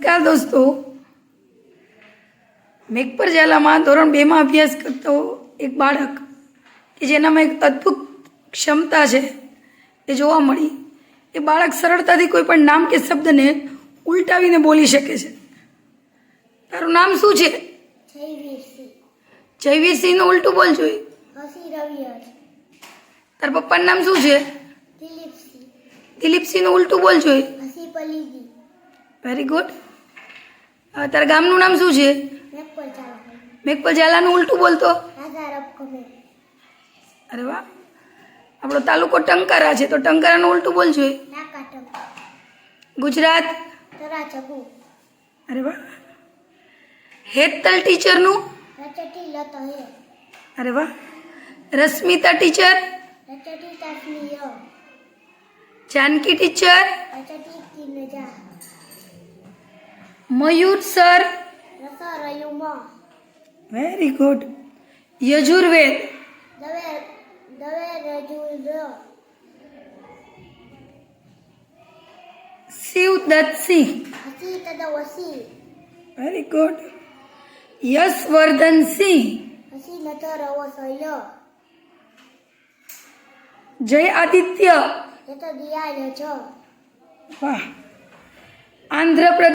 નમસ્કાર દોસ્તો, મેઘપર ઝાલામાં ધોરણ 2 માં અભ્યાસ કરતો એક બાળક કે જેનામાં એક અદ્ભુત ક્ષમતા છે એ જોવા મળી. એ બાળક સરળતાથી કોઈ પણ નામ કે શબ્દને ઉલટાવીને બોલી શકે છે. તારું નામ શું છે? જયવીરસિંહનું ઉલટું બોલ જોઈએ. તારા પપ્પાનું નામ શું છે? દિલીપસિંહનું ઉલટું બોલ જોઈએ. Very good. તારા ગામનું નામ શું છે? મેઘપર ઝાલાનું ઉલટું બોલતો. અરે વાહ. આપણો તાલુકો ટંકારા છે તો ટંકારાનું ઉલટું બોલ જોઈએ. ગુજરાત. અરે વાહ. હેતલ ટીચરનું. અરે વાહ. Rashmita teacher. Janaki teacher. Mayur sir. Very good. Yajurved. Shivdattsinh. Very good. Yashvardhansinh. Jay Aditya. વાહ. આંધ્રપ્રદેશ.